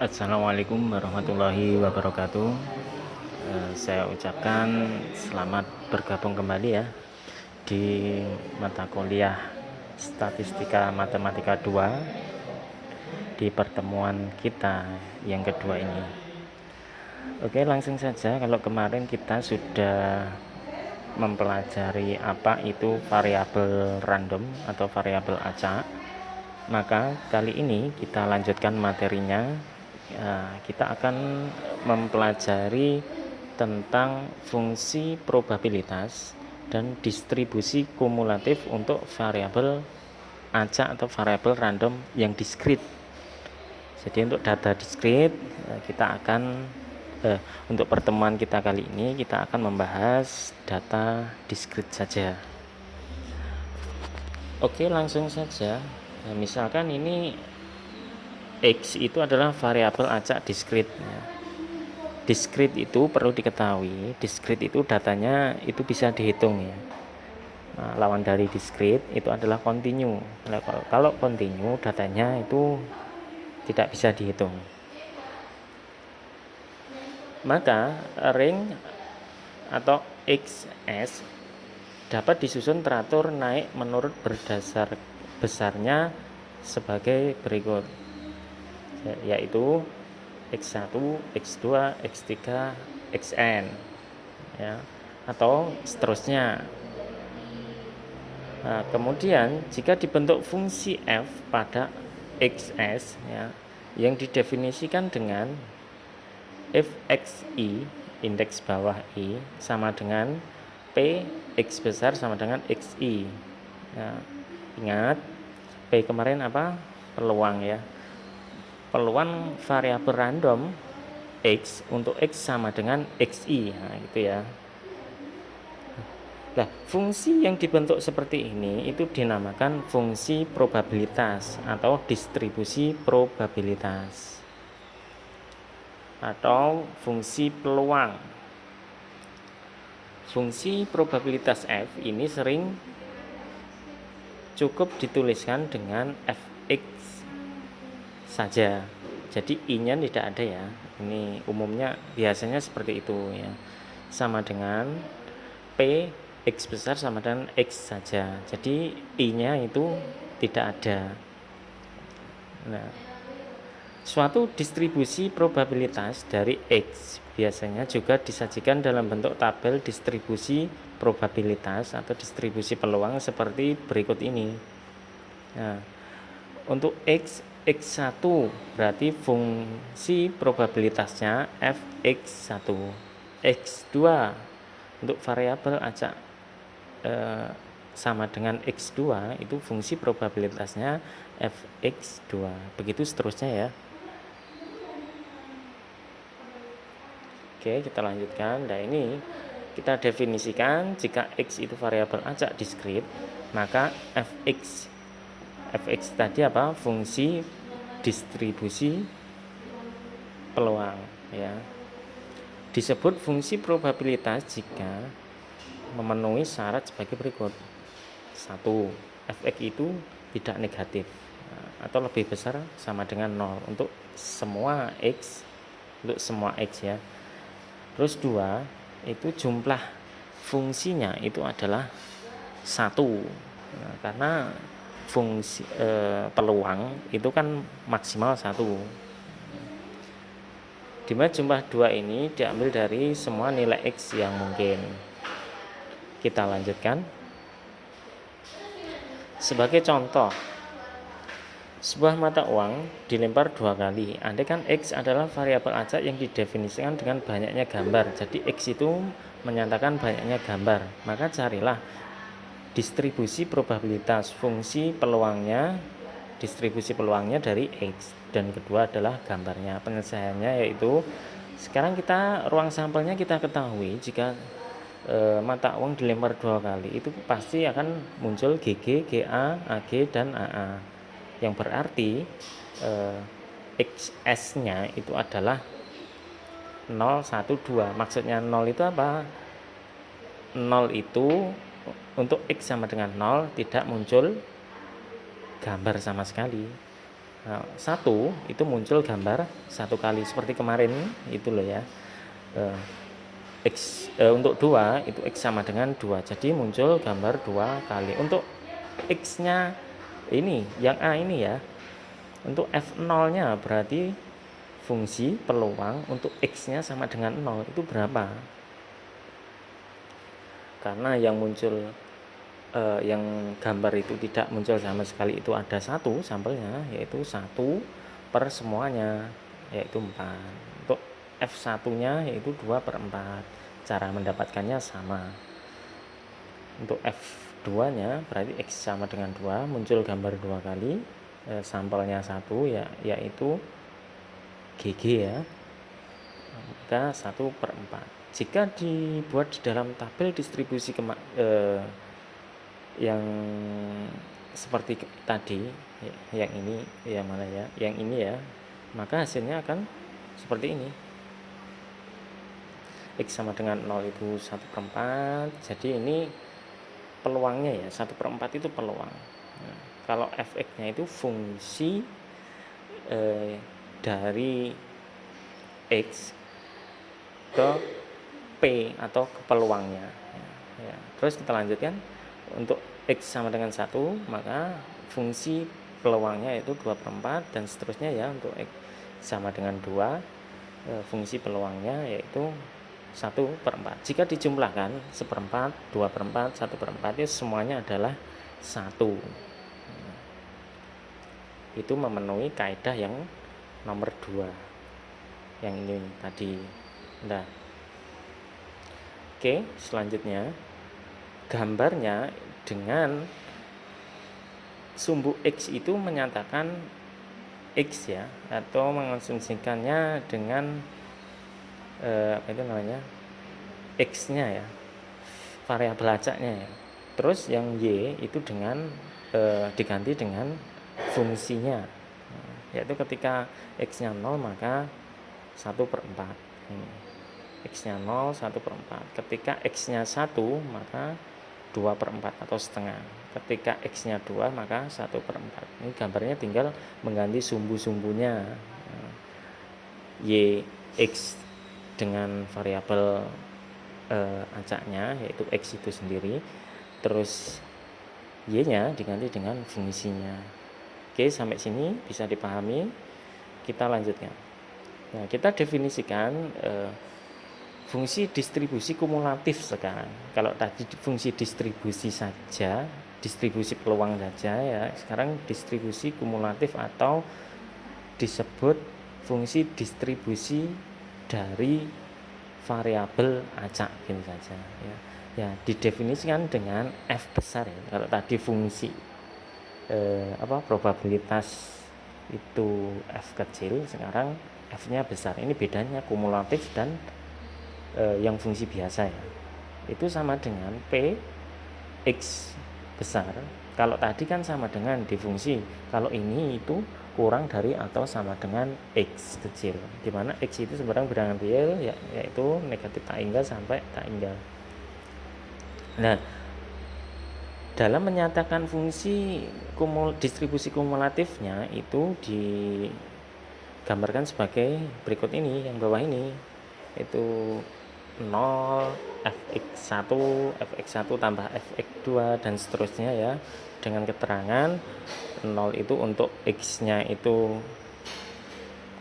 Assalamualaikum warahmatullahi wabarakatuh. Saya ucapkan selamat bergabung kembali ya di mata kuliah Statistika Matematika 2 di pertemuan kita yang kedua ini. Oke, langsung saja. Kalau kemarin kita sudah mempelajari apa itu variabel random atau variabel acak, maka kali ini kita lanjutkan materinya. Kita akan mempelajari tentang fungsi probabilitas dan distribusi kumulatif untuk variabel acak atau variabel random yang diskrit. Jadi untuk data diskrit kita akan untuk pertemuan kita kali ini kita akan membahas data diskrit saja. Oke, langsung saja. Misalkan ini X itu adalah variabel acak diskrit. Diskrit itu perlu diketahui, diskrit itu datanya itu bisa dihitung ya. Nah, lawan dari diskrit itu adalah kontinu. Kalau kontinu datanya itu tidak bisa dihitung. Maka ring atau XS dapat disusun teratur naik menurut berdasar besarnya sebagai berikut, yaitu X1, X2, X3, Xn ya, atau seterusnya. Nah, kemudian jika dibentuk fungsi f pada XS ya, yang didefinisikan dengan fxi indeks bawah i sama dengan p x besar sama dengan xi ya, ingat p kemarin apa? Peluang ya. Peluang variabel random X untuk X sama dengan XI. Nah, gitu ya. Nah, fungsi yang dibentuk seperti ini itu dinamakan fungsi probabilitas atau distribusi probabilitas atau fungsi peluang. Fungsi probabilitas F ini sering cukup dituliskan dengan fx saja. Jadi i-nya tidak ada ya. Ini umumnya biasanya seperti itu ya. Sama dengan p x besar sama dengan x saja. Jadi i-nya itu tidak ada. Nah, suatu distribusi probabilitas dari x biasanya juga disajikan dalam bentuk tabel distribusi probabilitas atau distribusi peluang seperti berikut ini. Nah, untuk X1 berarti fungsi probabilitasnya fx1. X2 untuk variabel acak sama dengan X2 itu fungsi probabilitasnya fx2. Begitu seterusnya ya. Oke, kita lanjutkan. Nah, ini kita definisikan jika X itu variabel acak diskrit, maka fx tadi apa? Fungsi distribusi peluang ya. Disebut fungsi probabilitas jika memenuhi syarat sebagai berikut. 1. Fx itu tidak negatif atau lebih besar sama dengan 0 untuk semua x, ya. Terus 2, itu jumlah fungsinya itu adalah 1. Nah, karena fungsi peluang itu kan maksimal 1, dimana jumlah 2 ini diambil dari semua nilai x yang mungkin. Kita lanjutkan. Sebagai contoh, sebuah mata uang dilempar 2 kali. Andai kan x adalah variabel acak yang didefinisikan dengan banyaknya gambar, jadi x itu menyatakan banyaknya gambar, maka carilah distribusi probabilitas fungsi peluangnya, distribusi peluangnya dari X, dan kedua adalah gambarnya. Penyelesaiannya yaitu sekarang kita ruang sampelnya kita ketahui jika mata uang dilempar 2 kali itu pasti akan muncul GG, GA, AG, dan AA, yang berarti XS-nya itu adalah 0, 1, 2. Maksudnya 0 itu apa? 0 itu untuk X sama dengan 0 tidak muncul gambar sama sekali. Nah, 1 itu muncul gambar 1 kali seperti kemarin itu loh ya. Untuk 2 itu X sama dengan 2, jadi muncul gambar 2 kali. Untuk X nya ini yang A ini ya, untuk F0 nya berarti fungsi peluang untuk X nya sama dengan 0 itu berapa. Karena yang muncul yang gambar itu tidak muncul sama sekali itu ada 1 sampelnya, yaitu 1 per semuanya, yaitu 4. Untuk F1 nya yaitu 2 per 4. Cara mendapatkannya sama. Untuk F2 nya berarti X sama dengan 2, muncul gambar 2 kali, sampelnya 1 ya, yaitu GG ya, maka 1 per 4. Jika dibuat di dalam tabel distribusi yang seperti tadi, yang ini yang mana ya, yang ini ya, maka hasilnya akan seperti ini. X sama dengan 0 itu 1 per 4, jadi ini peluangnya ya, 1 per 4 itu peluang. Nah, kalau fx nya itu fungsi dari X ke P atau ke peluangnya ya. Terus kita lanjutkan, untuk X sama dengan 1 maka fungsi peluangnya itu 2 per 4 dan seterusnya ya. Untuk X sama dengan 2 fungsi peluangnya yaitu 1 per 4. Jika dijumlahkan 1/4, 2 per 4, 1 per 4 itu semuanya adalah 1. Itu memenuhi kaidah yang nomor 2 yang ini tadi. Nah, oke, selanjutnya gambarnya dengan sumbu X itu menyatakan X ya, atau mengasumsikannya dengan apa itu namanya, X nya ya, variabel acaknya ya. Terus yang Y itu dengan diganti dengan fungsinya, yaitu ketika X nya 0 maka 1 per 4. X nya 0 1 per 4. Ketika X nya 1 maka 2 per 4 atau setengah. Ketika X nya 2 maka 1 per 4. Ini gambarnya tinggal mengganti sumbu-sumbunya, Y X dengan variabel acaknya yaitu X itu sendiri, terus Y nya diganti dengan fungsinya. Oke, sampai sini bisa dipahami. Kita lanjutkan. Nah, kita definisikan fungsi distribusi kumulatif sekarang. Kalau tadi fungsi distribusi saja, distribusi peluang saja ya, sekarang distribusi kumulatif atau disebut fungsi distribusi dari variabel acak gitu saja ya. Ya, didefinisikan dengan F besar ya. Kalau tadi fungsi probabilitas itu F kecil, sekarang F-nya besar. Ini bedanya kumulatif dan yang fungsi biasa ya. Itu sama dengan P X besar. Kalau tadi kan sama dengan difungsi. Kalau ini itu kurang dari atau sama dengan X kecil, dimana X itu sebenarnya bilangan real ya, yaitu negatif tak hingga sampai tak hingga. Nah, dalam menyatakan fungsi distribusi kumulatifnya itu digambarkan sebagai berikut ini, yang bawah ini, itu 0 fx1 fx1 tambah fx2 dan seterusnya ya, dengan keterangan 0 itu untuk X nya itu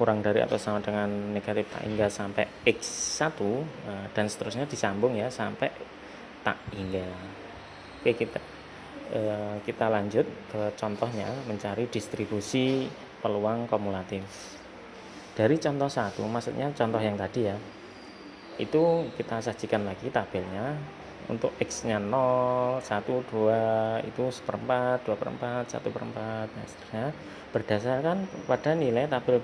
kurang dari atau sama dengan negatif tak hingga sampai X1 dan seterusnya disambung ya sampai tak hingga. Oke, kita lanjut ke contohnya, mencari distribusi peluang kumulatif. Dari contoh 1, maksudnya contoh yang tadi ya, itu kita sajikan lagi tabelnya. Untuk X nya 0, 1, 2 itu 1/4, 2 per 4, 1 per 4 dan seterusnya. Berdasarkan pada nilai tabel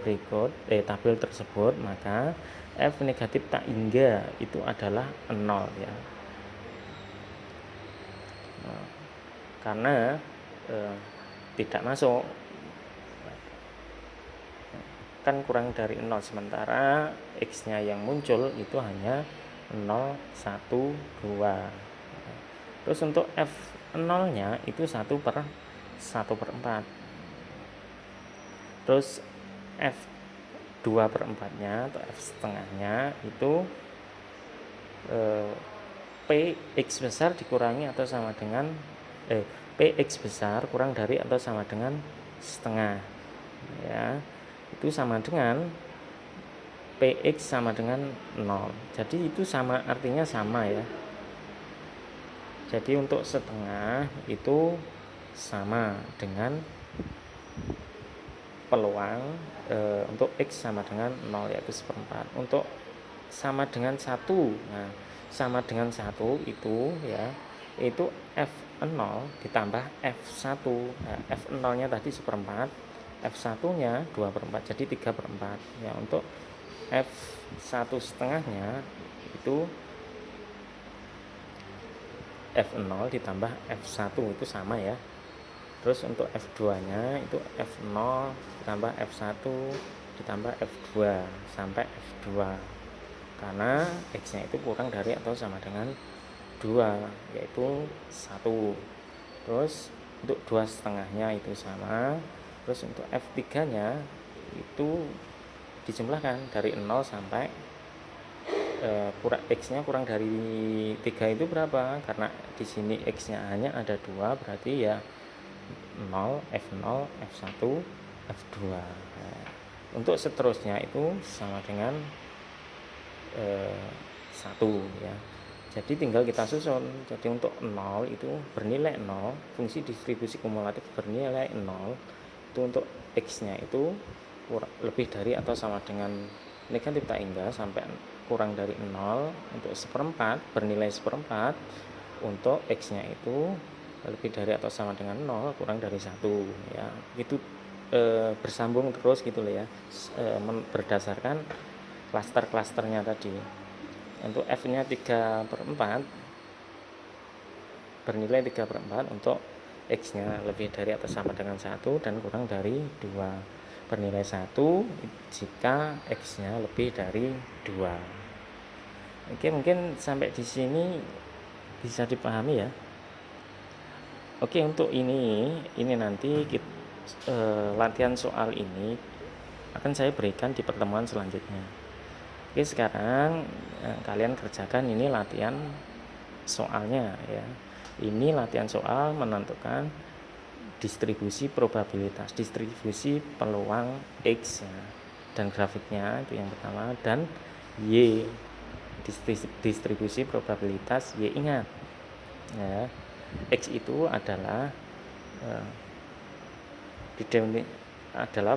tersebut, maka F negatif tak hingga itu adalah 0 ya. Karena tidak masuk, kan kurang dari 0, sementara X nya yang muncul itu hanya 0, 1, 2. Terus untuk F0 nya itu 1 per 4. Terus F 2/4-nya atau F setengahnya itu Px besar dikurangi atau sama dengan Px besar kurang dari atau sama dengan setengah, ya, itu sama dengan Px sama dengan 0. Jadi itu sama, artinya sama ya. Jadi untuk setengah itu sama dengan peluang untuk X sama dengan 0, yaitu 1/4. Untuk sama dengan 1, nah sama dengan 1 itu ya, itu F0 ditambah F1. Nah, F0 nya tadi 1/4, F1 nya 2/4, jadi 3/4 ya. Untuk F1 setengahnya itu F0 ditambah F1 itu sama ya. Terus untuk F2 nya itu F0 ditambah F1 ditambah F2 sampai F2, karena X nya itu kurang dari atau sama dengan 2, yaitu 1. Terus untuk 2 setengahnya itu sama. Terus untuk F3 nya itu dijumlahkan dari 0 sampai X nya kurang dari 3 itu berapa, karena di sini X nya hanya ada 2, berarti ya 0, F0, F1, F2. Nah, untuk seterusnya itu sama dengan 1 ya. Jadi tinggal kita susun. Jadi untuk 0 itu bernilai 0, fungsi distribusi kumulatif bernilai 0, itu untuk X nya itu lebih dari atau sama dengan negatif tak hingga sampai kurang dari 0. Untuk 1/4 bernilai 1/4, untuk X nya itu lebih dari atau sama dengan 0 kurang dari 1 ya. Itu bersambung terus gitu loh ya, berdasarkan klaster-klasternya tadi. Untuk F nya 3/4 bernilai 3/4 untuk X nya lebih dari atau sama dengan 1 dan kurang dari 2, bernilai 1 jika X nya lebih dari 2. Oke, mungkin sampai di sini bisa dipahami ya. Oke, untuk ini nanti latihan soal ini akan saya berikan di pertemuan selanjutnya. Oke, sekarang kalian kerjakan ini latihan soalnya ya. Ini latihan soal menentukan distribusi probabilitas, distribusi peluang X ya, dan grafiknya itu yang pertama, dan Y, distribusi probabilitas Y. Ingat ya, X itu adalah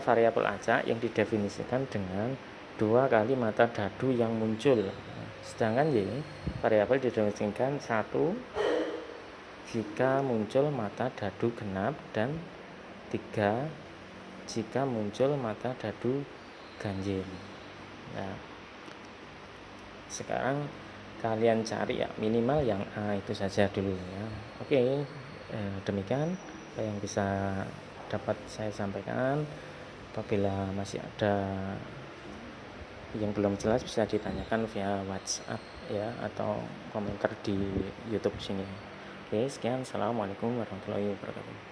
variabel acak yang didefinisikan dengan 2 kali mata dadu yang muncul. Sedangkan Y variabel didefinisikan 1 jika muncul mata dadu genap dan 3 jika muncul mata dadu ganjil. Nah, sekarang kalian cari ya minimal yang A itu saja dulu ya. Oke, demikian apa yang bisa dapat saya sampaikan. Apabila masih ada yang belum jelas bisa ditanyakan via WhatsApp ya, atau komentar di YouTube sini. Oke, sekian. Assalamualaikum warahmatullahi wabarakatuh.